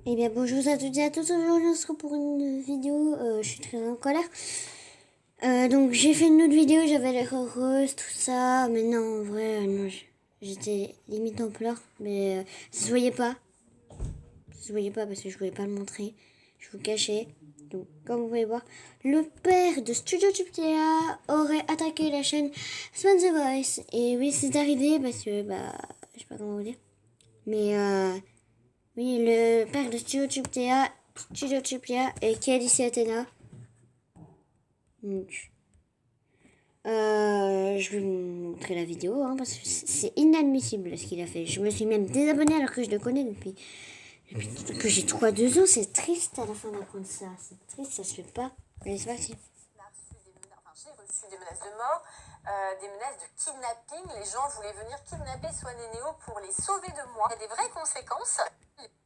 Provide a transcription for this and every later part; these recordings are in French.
Eh bien bonjour à toutes et à tous, aujourd'hui on se retrouve pour une vidéo, je suis très en colère. Donc j'ai fait une autre vidéo, j'avais l'air heureuse, tout ça, mais non en vrai, non, j'étais limite en pleurs, mais ça se voyait pas. Ça se voyait pas parce que je voulais pas le montrer, je vous cachais. Donc comme vous pouvez voir, le père de Studio Tuptea aurait attaqué la chaîne Swan The Voice. Et oui c'est arrivé parce que, je sais pas comment vous dire, mais oui, le père de Studio Tuptea et Khaleesi Athena. Donc, je vais vous montrer la vidéo, hein, parce que c'est inadmissible ce qu'il a fait. Je me suis même désabonnée alors que je le connais depuis que j'ai 3-2 ans. C'est triste à la fin d'apprendre ça. C'est triste, ça se fait pas. Allez, c'est parti. J'ai reçu des menaces de mort, des menaces de kidnapping. Les gens voulaient venir kidnapper Swan et Neo pour les sauver de moi. Il y a des vraies conséquences.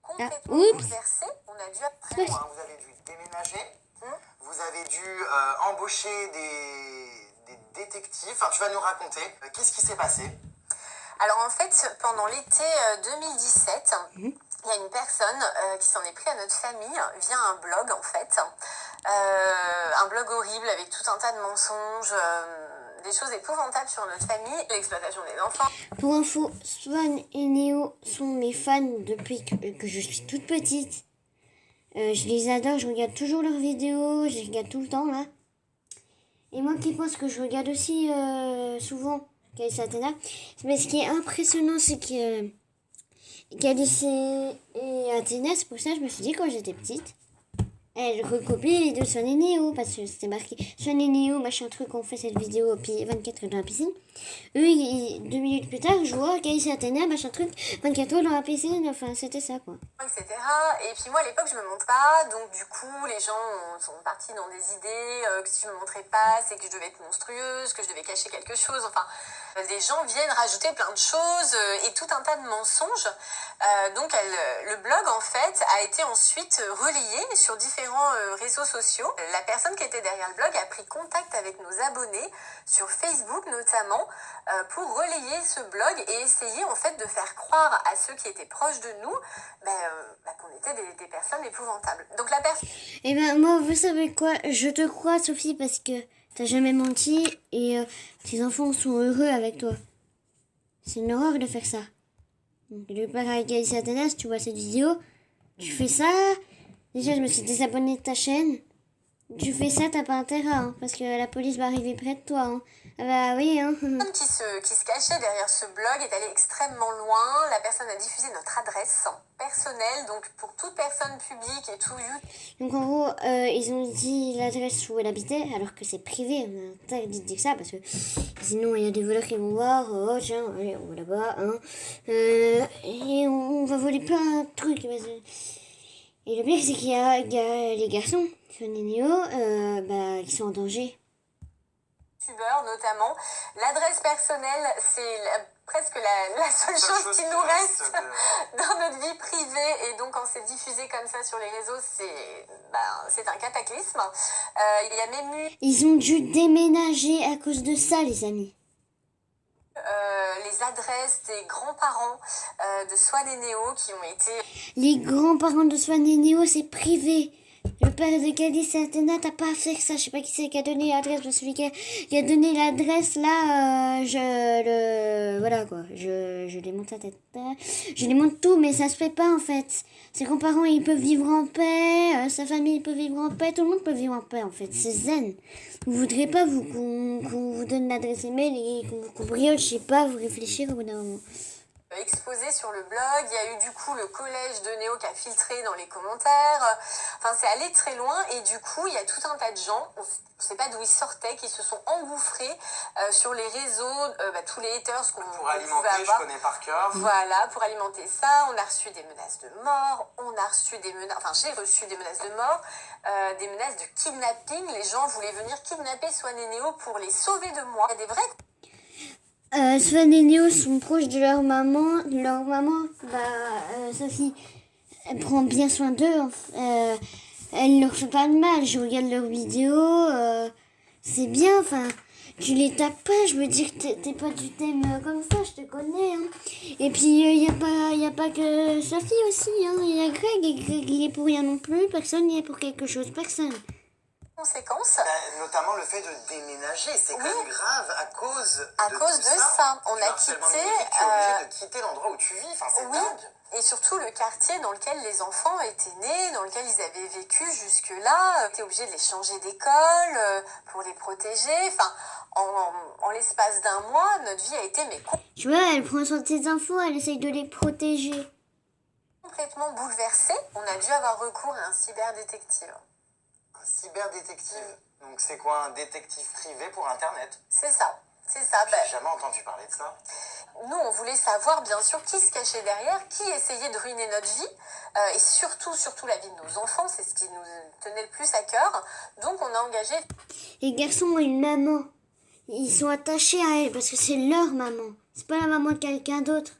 Complètement bouleversées. On a dû après. Vous avez dû déménager. Vous avez dû embaucher des détectives. Enfin, tu vas nous raconter. Qu'est-ce qui s'est passé? Alors en fait, pendant l'été 2017, il y a une personne qui s'en est pris à notre famille via un blog en fait. Un blog horrible avec tout un tas de mensonges, des choses épouvantables sur notre famille, l'exploitation des enfants. Pour info, Swan et Neo sont mes fans depuis que je suis toute petite. Je les adore, je regarde toujours leurs vidéos, je les regarde tout le temps là. Et moi qui pense que je regarde aussi souvent Khaleesi Athena, mais ce qui est impressionnant c'est que Khaleesi et Athena, c'est pour ça que je me suis dit quand j'étais petite, elle recopie les vidéos de Swan et Neo, parce que c'était marqué Swan et Neo, machin truc, on fait cette vidéo 24 dans la piscine. Eux, 2 minutes plus tard, je vois Khaleesi Athena, machin truc, 24 heures dans la piscine, enfin c'était ça quoi. Etc. Et puis moi à l'époque je me montre pas, donc du coup les gens sont partis dans des idées que si je me montrais pas c'est que je devais être monstrueuse, que je devais cacher quelque chose, enfin les gens viennent rajouter plein de choses et tout un tas de mensonges. Donc le blog en fait a été ensuite relayé sur différents réseaux sociaux. La personne qui était derrière le blog a pris contact avec nos abonnés sur Facebook notamment pour relayer ce blog et essayer en fait de faire croire à ceux qui étaient proches de nous qu'on était des personnes épouvantables. Donc la personne... Eh ben moi vous savez quoi, je te crois Sophie parce que t'as jamais menti et tes enfants sont heureux avec toi. C'est une horreur de faire ça. Donc le père avec Khaleesi Athena, si tu vois cette vidéo, tu fais ça. Déjà je me suis désabonnée de ta chaîne. Tu fais ça, t'as pas intérêt, hein, parce que la police va arriver près de toi. Hein. Ah bah oui, hein. La personne qui se cachait derrière ce blog est allée extrêmement loin. La personne a diffusé notre adresse personnelle, donc pour toute personne publique et tout. Donc en gros, ils ont dit l'adresse où elle habitait, alors que c'est privé. On a interdit de dire ça, parce que sinon il y a des voleurs qui vont voir. Oh tiens, allez, on va là-bas, hein. Et on va voler plein de trucs. Et le pire, c'est qu'il y a les garçons, Swan et Neo, qui sont en danger. Youtubeurs notamment. L'adresse personnelle, c'est presque la seule chose qui nous reste dans notre vie privée. Et donc, quand c'est diffusé comme ça sur les réseaux, c'est un cataclysme. Il y a même eu... Ils ont dû déménager à cause de ça, les amis. Les adresses des grands-parents de Swan et Neo qui ont été... Les grands-parents de Swan et Neo, c'est privé. Le père de Khaleesi Athena, t'as pas à faire ça. Je sais pas qui c'est qui a donné l'adresse, mais celui qui a donné l'adresse, là, voilà quoi. Je démonte la tête. Je démonte tout, mais ça se fait pas en fait. Ses grands-parents, ils peuvent vivre en paix. Sa famille peut vivre en paix. Tout le monde peut vivre en paix en fait. C'est zen. Vous voudrez pas qu'on vous donne l'adresse email et qu'on brioche, je sais pas, vous réfléchir au bout d'un moment. Exposé sur le blog, il y a eu du coup le collège de Néo qui a filtré dans les commentaires, enfin c'est allé très loin et du coup il y a tout un tas de gens, on ne sait pas d'où ils sortaient, qui se sont engouffrés sur les réseaux, tous les haters qu'on pour alimenter, je connais par cœur. Voilà, pour alimenter ça, on a reçu des menaces de mort, j'ai reçu des menaces de mort, des menaces de kidnapping, les gens voulaient venir kidnapper Swan et Neo pour les sauver de moi. Il y a des vrais... Swan et Neo sont proches de leur maman. Leur maman, Sophie, elle prend bien soin d'eux. Elle leur fait pas de mal. Je regarde leurs vidéos. C'est bien. Enfin, tu les tapes pas. Je me dis que t'es pas du thème comme ça, je te connais. Hein. Et puis, il y a pas que Sophie aussi. Il y a Greg, et Greg, il est pour rien non plus. Personne n'y est pour quelque chose, personne. Conséquences. Notamment le fait de déménager, c'est quand même grave à cause de ça. On a quitté. Tu es obligé de quitter l'endroit où tu vis, enfin c'est dingue. Et surtout le quartier dans lequel les enfants étaient nés, dans lequel ils avaient vécu jusque-là. Tu es obligé de les changer d'école pour les protéger. Enfin, en l'espace d'un mois, notre vie a été Tu vois, elle prend soin de ses enfants, elle essaye de les protéger. Complètement bouleversée. On a dû avoir recours à un cyberdétective. Un cyberdétective. Donc c'est quoi, un détective privé pour Internet? C'est ça. J'ai jamais entendu parler de ça. Nous, on voulait savoir, bien sûr, qui se cachait derrière, qui essayait de ruiner notre vie, et surtout la vie de nos enfants, c'est ce qui nous tenait le plus à cœur. Donc, on a engagé... Les garçons ont une maman. Ils sont attachés à elle parce que c'est leur maman. C'est pas la maman de quelqu'un d'autre.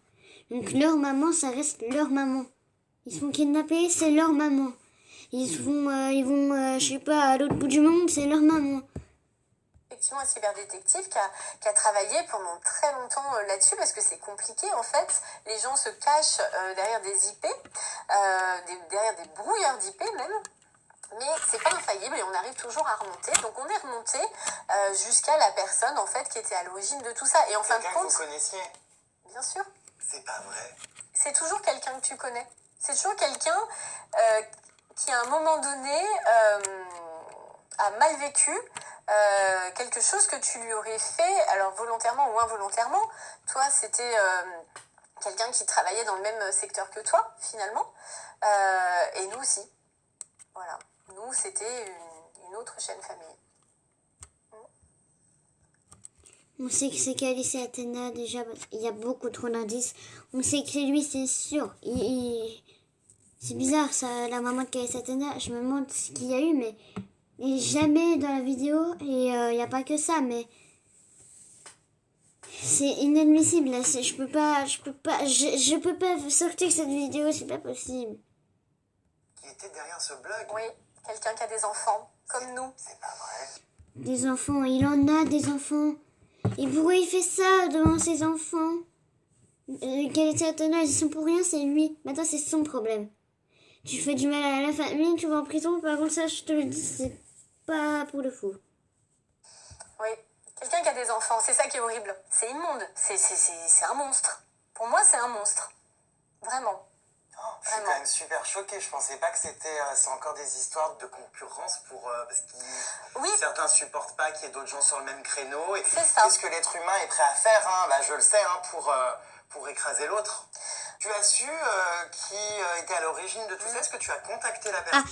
Donc, leur maman, ça reste leur maman. Ils se font kidnapper, c'est leur maman. Ils vont, je sais pas, à l'autre bout du monde, c'est leur maman. Effectivement, un cyberdétective qui a travaillé pendant très longtemps là-dessus parce que c'est compliqué en fait. Les gens se cachent derrière des IP, derrière des brouilleurs d'IP même. Mais c'est pas infaillible et on arrive toujours à remonter. Donc on est remonté jusqu'à la personne en fait qui était à l'origine de tout ça. Et en fin de compte, vous connaissiez? Bien sûr. C'est pas vrai. C'est toujours quelqu'un que tu connais. C'est toujours quelqu'un qui à un moment donné a mal vécu quelque chose que tu lui aurais fait, alors volontairement ou involontairement. Toi, c'était quelqu'un qui travaillait dans le même secteur que toi, finalement. Et nous aussi. Voilà. Nous, c'était une autre chaîne famille. On sait que c'est Calice et Athéna déjà, parce qu'il y a beaucoup trop d'indices. On sait que c'est lui, c'est sûr. C'est bizarre, ça, la maman de Calice et Athéna. Je me demande ce qu'il y a eu, mais jamais dans la vidéo. Et il n'y a pas que ça, mais c'est inadmissible. Là. Je peux pas sortir cette vidéo, c'est pas possible. Qui était derrière ce blog? Oui, quelqu'un qui a des enfants, comme nous. C'est pas vrai. Des enfants, il en a des enfants. Et pourquoi il fait ça devant ses enfants? Calice et Athéna, ils sont pour rien, c'est lui. Maintenant, c'est son problème. Tu fais du mal à la famille, tu vas en prison. Par contre, ça, je te le dis, c'est pas pour le fou. Oui, quelqu'un qui a des enfants, c'est ça qui est horrible. C'est immonde, c'est un monstre. Pour moi, c'est un monstre. Vraiment. Je suis quand même super choquée. Je pensais pas que c'est encore des histoires de concurrence parce que certains supportent pas qu'il y ait d'autres gens sur le même créneau. Et qu'est-ce que l'être humain est prêt à faire, hein? Je le sais, hein, pour écraser l'autre. Tu as su qui était à l'origine de tout ça? Est-ce que tu as contacté la personne?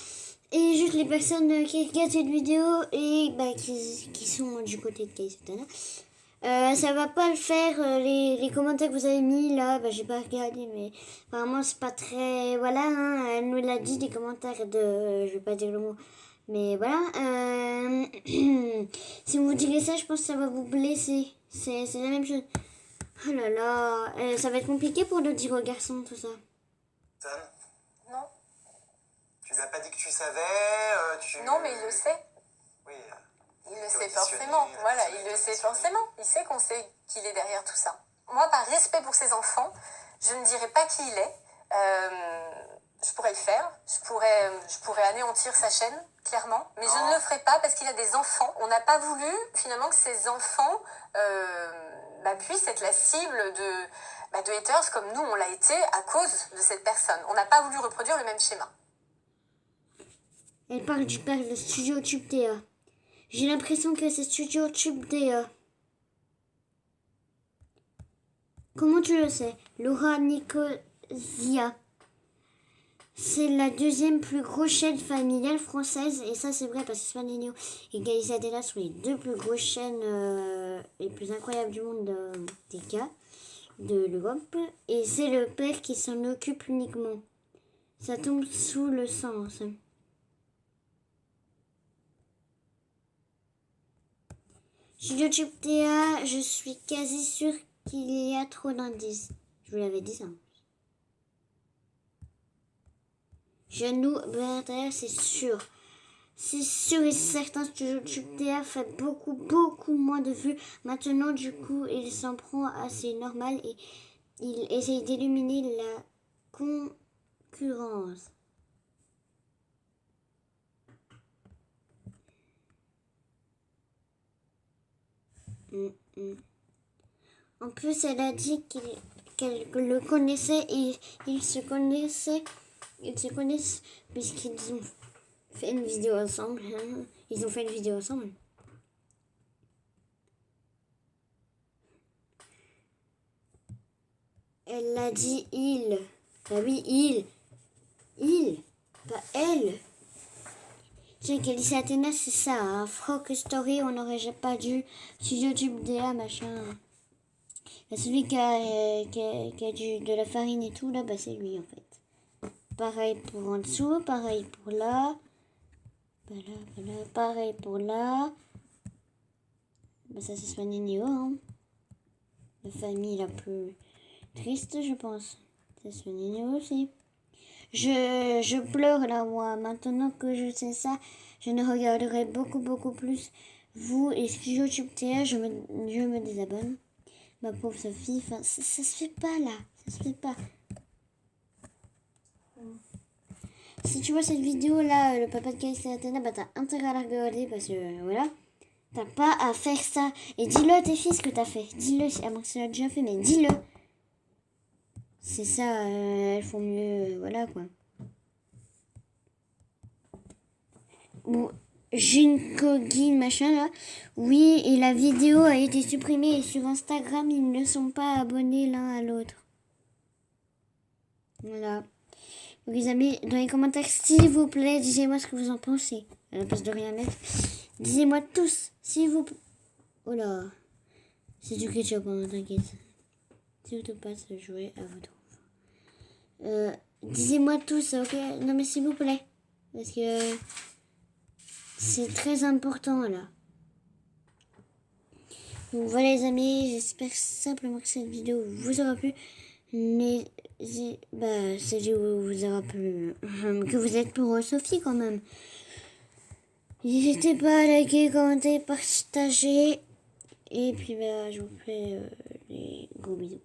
Et juste les personnes qui regardent cette vidéo et qui sont du côté de Calice et Athéna. Ça va pas le faire, les commentaires que vous avez mis là, j'ai pas regardé, mais apparemment c'est pas très, voilà, hein, elle nous l'a dit, des commentaires de, je vais pas dire le mot, mais voilà, si vous direz ça, je pense que ça va vous blesser, c'est la même chose. Oh là là, ça va être compliqué pour le dire aux garçons, tout ça. Non. Tu lui as pas dit que tu savais Non, mais il le sait. Oui. Il le sait forcément, voilà, il le sait forcément. Il sait qu'on sait qu'il est derrière tout ça. Moi, par respect pour ses enfants, je ne dirais pas qui il est. Je pourrais le faire, je pourrais anéantir sa chaîne, clairement, mais je ne le ferai pas parce qu'il a des enfants. On n'a pas voulu, finalement, que ses enfants puissent être la cible de haters comme nous, on l'a été à cause de cette personne. On n'a pas voulu reproduire le même schéma. Elle parle du père de Studio Tube TA. J'ai l'impression que c'est Studio Tube TA. Comment tu le sais? Laura Nicosia. C'est la deuxième plus grosse chaîne familiale française. Et ça, c'est vrai parce que Spanino et Calice et Athéna sont les deux plus grosses chaînes les plus incroyables du monde des cas de l'Europe. Et c'est le père qui s'en occupe uniquement. Ça tombe sous le sens. YouTube TA, je suis quasi sûre qu'il y a trop d'indices. Je vous l'avais dit ça. Genou, c'est sûr. c'est sûr et certain que YouTube TA fait beaucoup moins de vues. Maintenant, du coup, il s'en prend à c'est normal et il essaye d'éliminer la concurrence. En plus, elle a dit qu'elle le connaissait et ils se connaissent puisqu'ils ont fait une vidéo ensemble. Ils ont fait une vidéo ensemble. Elle a dit il. Bah oui, il, pas elle. J'ai qu'elle dit Athéna, c'est ça. Hein. Frog Story, on n'aurait pas dû sur YouTube DA, machin. Bah, celui qui a de la farine et tout, là, bah c'est lui en fait. Pareil pour en dessous, pareil pour là. Voilà, pareil pour là. Bah ça c'est Swan et Neo, hein. La famille la plus triste, je pense. C'est Swan et Neo aussi. Je pleure là, moi. Maintenant que je sais ça, je ne regarderai beaucoup plus vous et YouTube TA, je me désabonne. Ma pauvre Sophie, enfin, ça se fait pas là. Ça se fait pas. Si tu vois cette vidéo là, le papa de Kaiser et Athéna, bah t'as intérêt à la regarder parce que voilà. T'as pas à faire ça. Et dis-le à tes fils que t'as fait. Dis-le, à moins que tu l'as déjà fait, mais dis-le. C'est ça, elles font mieux, voilà quoi. Bon, Jinkogi, machin là. Oui, et la vidéo a été supprimée et sur Instagram, ils ne sont pas abonnés l'un à l'autre. Voilà. Donc les amis, dans les commentaires, s'il vous plaît, disez-moi ce que vous en pensez. À la place de rien mettre. Disez-moi tous, s'il vous plaît. Oh là, c'est du ketchup, hein, t'inquiète. Surtout pas se jouer à votre enfant. Disez-moi tous, ok? Non mais s'il vous plaît. Parce que c'est très important là. Donc voilà les amis, j'espère simplement que cette vidéo vous aura plu. Mais cette vidéo vous aura plu. Que vous êtes pour Sophie quand même. N'hésitez pas à liker, commenter, partager. Et puis je vous fais des gros bisous.